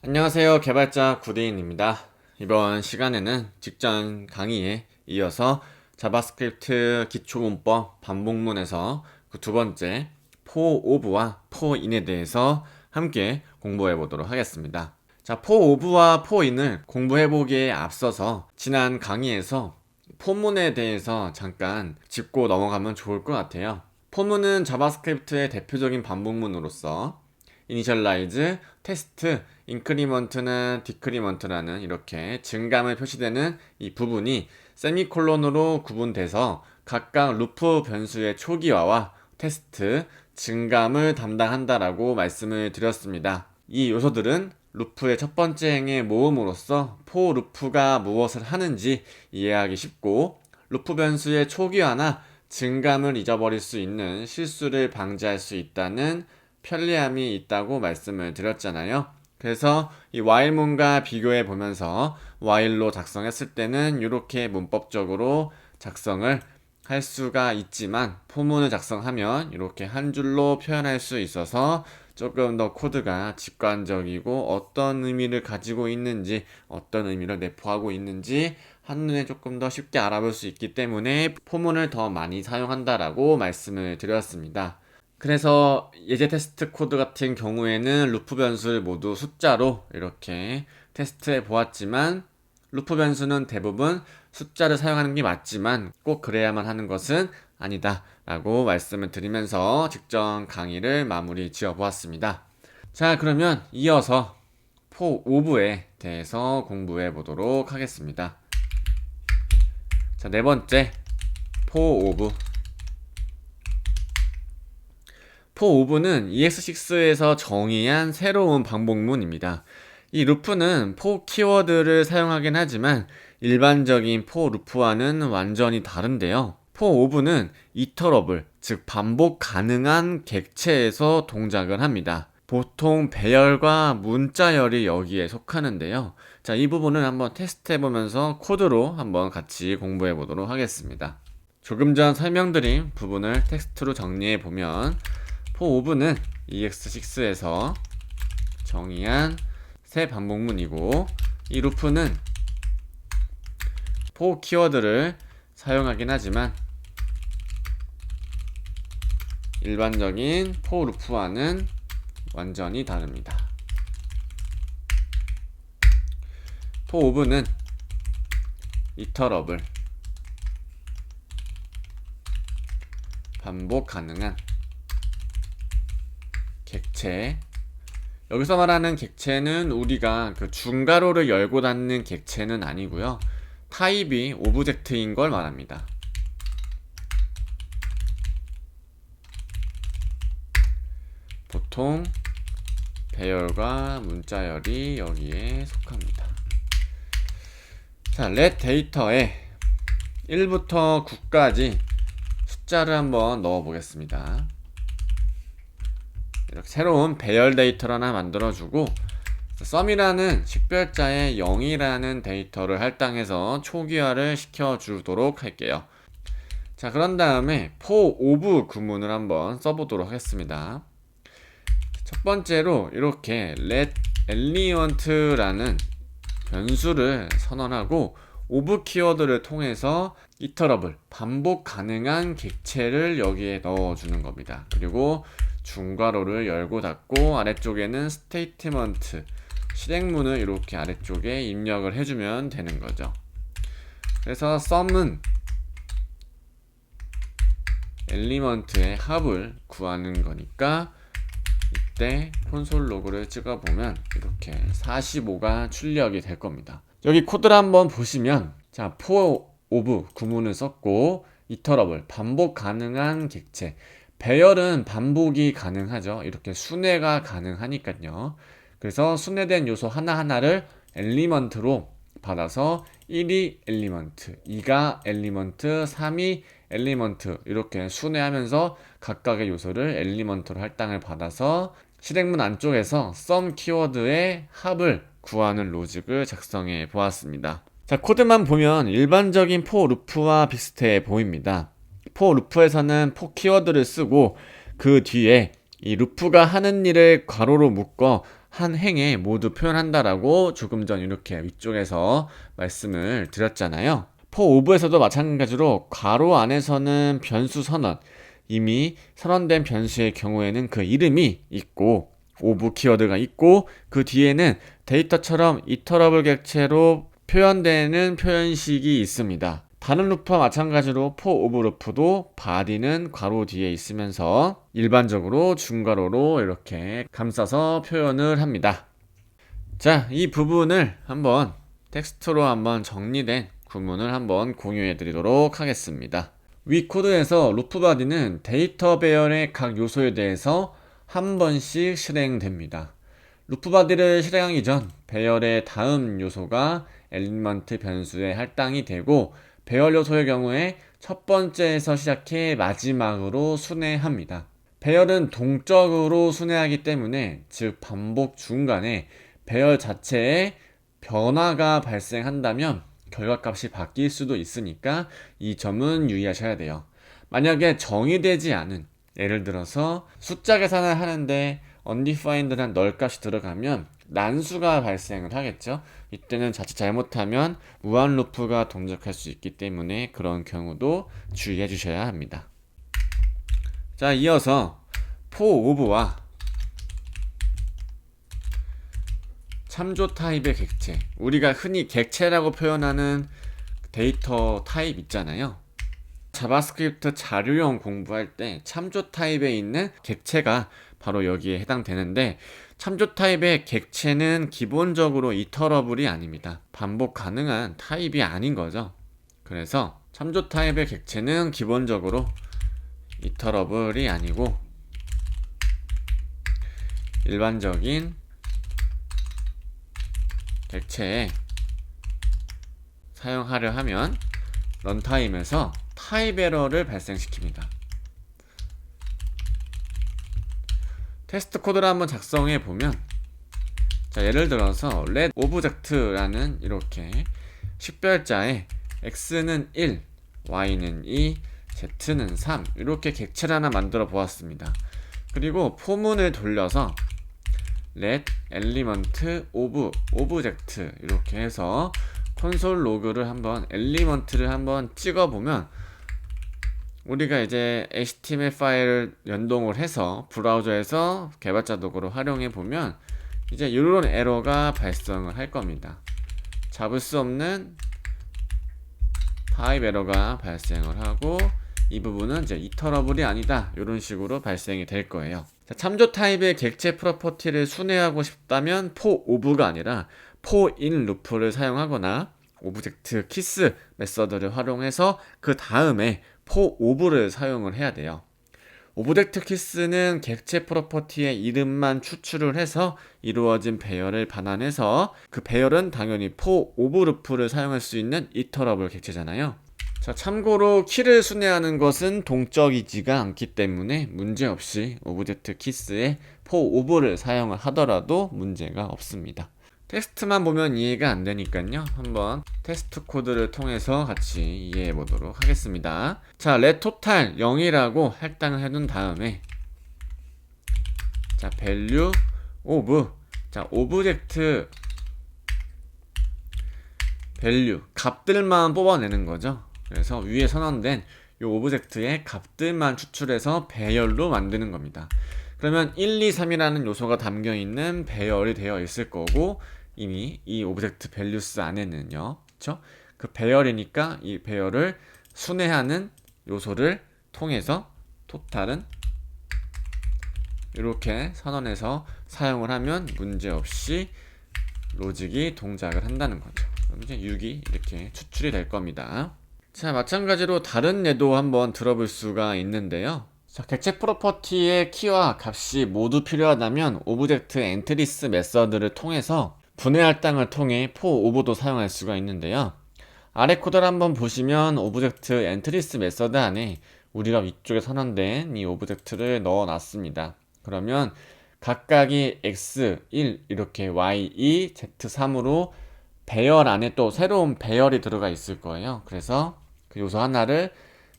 안녕하세요. 개발자 구대인입니다. 이번 시간에는 직전 강의에 이어서 자바스크립트 기초문법 반복문에서 그 두 번째 for of와 for in에 대해서 함께 공부해 보도록 하겠습니다. 자, for of와 for in을 공부해 보기에 앞서서 지난 강의에서 포문에 대해서 잠깐 짚고 넘어가면 좋을 것 같아요. 포문은 자바스크립트의 대표적인 반복문으로서 이니셜라이즈, 테스트, 인크리먼트나 디크리먼트라는 이렇게 증감을 표시되는 이 부분이 세미콜론으로 구분돼서 각각 루프 변수의 초기화와 테스트, 증감을 담당한다라고 말씀을 드렸습니다. 이 요소들은 루프의 첫 번째 행의 모음으로써 for 루프가 무엇을 하는지 이해하기 쉽고, 루프 변수의 초기화나 증감을 잊어버릴 수 있는 실수를 방지할 수 있다는 편리함이 있다고 말씀을 드렸잖아요. 그래서 이 while문과 비교해 보면서 while로 작성했을 때는 이렇게 문법적으로 작성을 할 수가 있지만 포문을 작성하면 이렇게 한 줄로 표현할 수 있어서 조금 더 코드가 직관적이고 어떤 의미를 가지고 있는지, 어떤 의미를 내포하고 있는지 한눈에 조금 더 쉽게 알아볼 수 있기 때문에 포문을 더 많이 사용한다라고 말씀을 드렸습니다. 그래서 예제 테스트 코드 같은 경우에는 루프 변수를 모두 숫자로 이렇게 테스트해 보았지만, 루프 변수는 대부분 숫자를 사용하는 게 맞지만 꼭 그래야만 하는 것은 아니다 라고 말씀을 드리면서 직전 강의를 마무리 지어 보았습니다. 자, 그러면 이어서 for of에 대해서 공부해 보도록 하겠습니다. 자, 네 번째 for of. for of는 EX6에서 정의한 새로운 반복문입니다. 이 루프는 for 키워드를 사용하긴 하지만 일반적인 for 루프와는 완전히 다른데요. for of는 이터러블, 즉 반복 가능한 객체에서 동작을 합니다. 보통 배열과 문자열이 여기에 속하는데요. 자, 이 부분을 한번 테스트 해보면서 코드로 한번 같이 공부해 보도록 하겠습니다. 조금 전 설명드린 부분을 텍스트로 정리해 보면, for of는 EX6에서 정의한 새 반복문이고, 이 루프는 for 키워드를 사용하긴 하지만 일반적인 for 루프와는 완전히 다릅니다. for of는 이터러블, 반복 가능한 객체. 여기서 말하는 객체는 우리가 그 중괄호를 열고 닫는 객체는 아니고요. 타입이 오브젝트인 걸 말합니다. 보통 배열과 문자열이 여기에 속합니다. 자, let 데이터에 1부터 9까지 숫자를 한번 넣어 보겠습니다. 이렇게 새로운 배열 데이터를 하나 만들어주고, sum이라는 식별자에 0이라는 데이터를 할당해서 초기화를 시켜주도록 할게요. 자, 그런 다음에 for of 구문을 한번 써보도록 하겠습니다. 첫 번째로 이렇게 let element라는 변수를 선언하고 of 키워드를 통해서 이터러블, 반복 가능한 객체를 여기에 넣어주는 겁니다. 그리고 중괄호를 열고 닫고 아래쪽에는 스테이트먼트, 실행문을 이렇게 아래쪽에 입력을 해주면 되는 거죠. 그래서 sum은 엘리먼트의 합을 구하는 거니까 이때 콘솔 로그를 찍어보면 이렇게 45가 출력이 될 겁니다. 여기 코드를 한번 보시면, 자, for of 구문을 썼고, 이터러블, 반복 가능한 객체, 배열은 반복이 가능하죠. 이렇게 순회가 가능하니까요. 그래서 순회된 요소 하나하나를 엘리먼트로 받아서 1이 엘리먼트, 2가 엘리먼트, 3이 엘리먼트 이렇게 순회하면서 각각의 요소를 엘리먼트로 할당을 받아서 실행문 안쪽에서 sum 키워드의 합을 구하는 로직을 작성해 보았습니다. 자, 코드만 보면 일반적인 for 루프와 비슷해 보입니다. for 루프에서는 for 키워드를 쓰고 그 뒤에 이 루프가 하는 일을 괄호로 묶어 한 행에 모두 표현한다라고 조금 전 이렇게 위쪽에서 말씀을 드렸잖아요. for of에서도 마찬가지로 괄호 안에서는 변수 선언, 이미 선언된 변수의 경우에는 그 이름이 있고 of 키워드가 있고 그 뒤에는 데이터처럼 이터러블 객체로 표현되는 표현식이 있습니다. 다른 루프와 마찬가지로 for of 루프도 body는 괄호 뒤에 있으면서 일반적으로 중괄호로 이렇게 감싸서 표현을 합니다. 자, 이 부분을 한번 텍스트로 한번 정리된 구문을 한번 공유해 드리도록 하겠습니다. 위 코드에서 루프 body는 데이터 배열의 각 요소에 대해서 한 번씩 실행됩니다. 루프 body를 실행하기 전 배열의 다음 요소가 엘리먼트 변수에 할당이 되고 배열 요소의 경우에 첫 번째에서 시작해 마지막으로 순회합니다. 배열은 동적으로 순회하기 때문에 즉 반복 중간에 배열 자체에 변화가 발생한다면 결과값이 바뀔 수도 있으니까 이 점은 유의하셔야 돼요. 만약에 정의되지 않은, 예를 들어서 숫자 계산을 하는데 undefined란 널 값이 들어가면 난수가 발생을 하겠죠. 이때는 자칫 잘못하면 무한 루프가 동작할 수 있기 때문에 그런 경우도 주의해 주셔야 합니다. 자, 이어서 for of와 참조 타입의 객체, 우리가 흔히 객체라고 표현하는 데이터 타입 있잖아요. 자바스크립트 자료형 공부할 때 참조 타입에 있는 객체가 바로 여기에 해당되는데, 참조 타입의 객체는 기본적으로 이터러블이 아닙니다. 반복 가능한 타입이 아닌 거죠. 그래서 참조 타입의 객체는 기본적으로 이터러블이 아니고 일반적인 객체에 사용하려 하면 런타임에서 타입 에러를 발생시킵니다. 테스트 코드를 한번 작성해 보면, 자, 예를 들어서 let object라는 이렇게 식별자에 x는 1, y는 2, z는 3 이렇게 객체를 하나 만들어 보았습니다. 그리고 포문을 돌려서 let element of object 이렇게 해서 콘솔 로그를 한번 엘리먼트를 한번 찍어보면, 우리가 이제 HTML 파일을 연동을 해서 브라우저에서 개발자 도구로 활용해 보면 이제 이런 에러가 발생을 할 겁니다. 잡을 수 없는 타입 에러가 발생을 하고 이 부분은 이제 이터러블이 아니다, 이런 식으로 발생이 될 거예요. 자, 참조 타입의 객체 프로퍼티를 순회하고 싶다면 for of가 아니라 for in 루프를 사용하거나 오브젝트 키스 메서드를 활용해서 그 다음에 for of를 사용을 해야 돼요. 오브젝트 키스는 객체 프로퍼티의 이름만 추출을 해서 이루어진 배열을 반환해서 그 배열은 당연히 for of 루프를 사용할 수 있는 이터러블 객체잖아요. 자, 참고로 키를 순회하는 것은 동적이지가 않기 때문에 문제없이 오브젝트 키스에 for of를 사용을 하더라도 문제가 없습니다. 텍스트만 보면 이해가 안 되니까요, 한번 테스트 코드를 통해서 같이 이해해 보도록 하겠습니다. 자, let total 0이라고 할당을 해둔 다음에, 자, value of, 자, 오브젝트 value 값들만 뽑아내는 거죠. 그래서 위에 선언된 이 오브젝트의 값들만 추출해서 배열로 만드는 겁니다. 그러면 1, 2, 3이라는 요소가 담겨 있는 배열이 되어 있을 거고, 이미 이 오브젝트 밸류스 안에는요, 그쵸? 그 배열이니까 이 배열을 순회하는 요소를 통해서 토탈은 이렇게 선언해서 사용을 하면 문제없이 로직이 동작을 한다는 거죠. 그럼 이제 6이 이렇게 추출이 될 겁니다. 자, 마찬가지로 다른 예도 한번 들어볼 수가 있는데요. 자, 객체 프로퍼티의 키와 값이 모두 필요하다면 오브젝트 엔트리스 메서드를 통해서 분해 할당을 통해 for of도 사용할 수가 있는데요. 아래 코드를 한번 보시면 오브젝트 엔트리스 메서드 안에 우리가 위쪽에 선언된 이 오브젝트를 넣어 놨습니다. 그러면 각각이 x1 이렇게 y2 z3으로 배열 안에 또 새로운 배열이 들어가 있을 거예요. 그래서 그 요소 하나를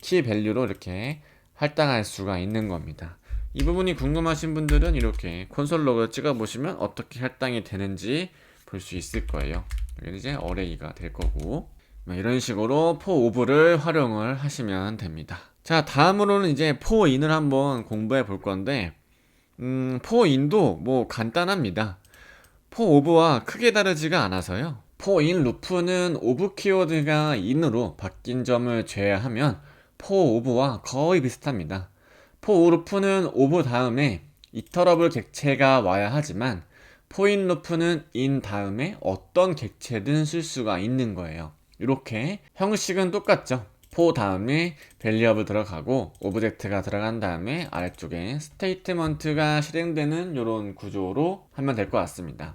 키 밸류로 이렇게 할당할 수가 있는 겁니다. 이 부분이 궁금하신 분들은 이렇게 콘솔 로그를 찍어 보시면 어떻게 할당이 되는지 볼 수 있을 거예요. 여기는 이제 어레이가 될 거고, 이런 식으로 포오브를 활용을 하시면 됩니다. 자, 다음으로는 이제 포인을 한번 공부해 볼 건데, 포인도 뭐 간단합니다. 포오브와 크게 다르지가 않아서요. 포인 루프는 오브 키워드가 인으로 바뀐 점을 제외하면 포오브와 거의 비슷합니다. 포루프는 오브 다음에 이터러블 객체가 와야 하지만 포인 루프는 인 다음에 어떤 객체든 쓸 수가 있는 거예요. 이렇게 형식은 똑같죠. 포 다음에 밸리어블 들어가고 오브젝트가 들어간 다음에 아래쪽에 스테이트먼트가 실행되는 이런 구조로 하면 될 것 같습니다.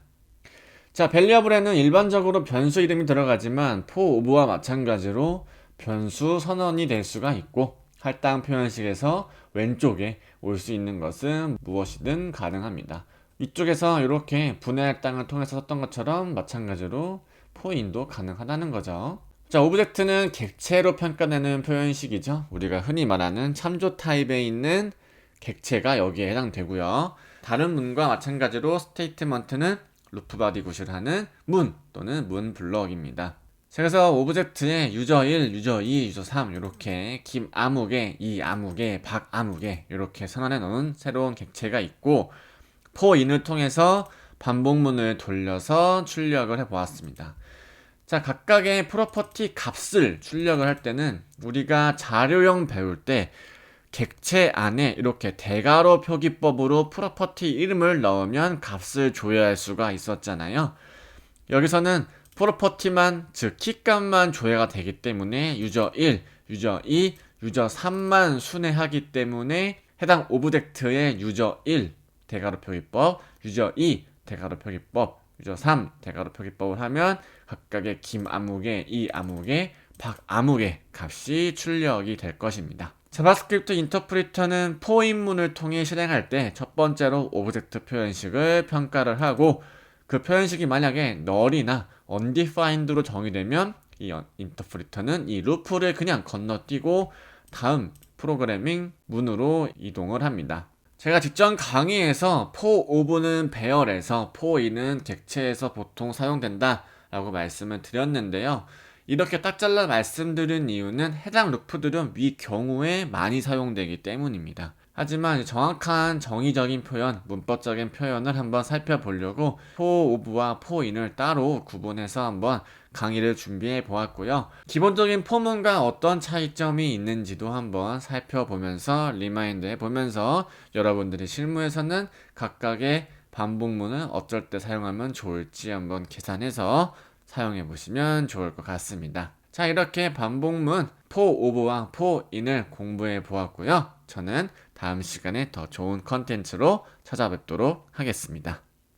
자, 밸리어블에는 일반적으로 변수 이름이 들어가지만 포오브와 마찬가지로 변수 선언이 될 수가 있고, 할당 표현식에서 왼쪽에 올 수 있는 것은 무엇이든 가능합니다. 위쪽에서 이렇게 분해 할당을 통해서 썼던 것처럼 마찬가지로 포인도 가능하다는 거죠. 자, 오브젝트는 객체로 평가되는 표현식이죠. 우리가 흔히 말하는 참조 타입에 있는 객체가 여기에 해당되고요. 다른 문과 마찬가지로 스테이트먼트는 루프바디 구실하는 문 또는 문 블럭입니다. 그래서 오브젝트에 유저 1, 유저 2, 유저 3 이렇게 김아무개, 이아무개, 박아무개 이렇게 선언해 놓은 새로운 객체가 있고, 포인을 통해서 반복문을 돌려서 출력을 해 보았습니다. 자, 각각의 프로퍼티 값을 출력을 할 때는 우리가 자료형 배울 때 객체 안에 이렇게 대괄호 표기법으로 프로퍼티 이름을 넣으면 값을 조회할 수가 있었잖아요. 여기서는 프로퍼티만, 즉 키값만 조회가 되기 때문에 유저 1, 유저 2, 유저 3만 순회하기 때문에 해당 오브젝트의 유저 1 대괄호 표기법, 유저 2 대괄호 표기법, 유저 3 대괄호 표기법을 하면 각각의 김아무개, 이아무개, 박아무개 값이 출력이 될 것입니다. 자바스크립트 인터프리터는 포인문을 통해 실행할 때 첫 번째로 오브젝트 표현식을 평가를 하고, 그 표현식이 만약에 null이나 undefined로 정의되면 이 인터프리터는 이 루프를 그냥 건너뛰고 다음 프로그래밍 문으로 이동을 합니다. 제가 직전 강의에서 포오브는 배열에서 포인은 객체에서 보통 사용된다 라고 말씀을 드렸는데요. 이렇게 딱 잘라 말씀드린 이유는 해당 루프들은 위 경우에 많이 사용되기 때문입니다. 하지만 정확한 정의적인 표현, 문법적인 표현을 한번 살펴보려고 포오브와 포인을 따로 구분해서 한번 강의를 준비해 보았고요. 기본적인 포문과 어떤 차이점이 있는지도 한번 살펴보면서 리마인드 해보면서 여러분들이 실무에서는 각각의 반복문을 어쩔 때 사용하면 좋을지 한번 계산해서 사용해 보시면 좋을 것 같습니다. 자, 이렇게 반복문 포오브와 포인을 공부해 보았고요. 저는 다음 시간에 더 좋은 컨텐츠로 찾아뵙도록 하겠습니다.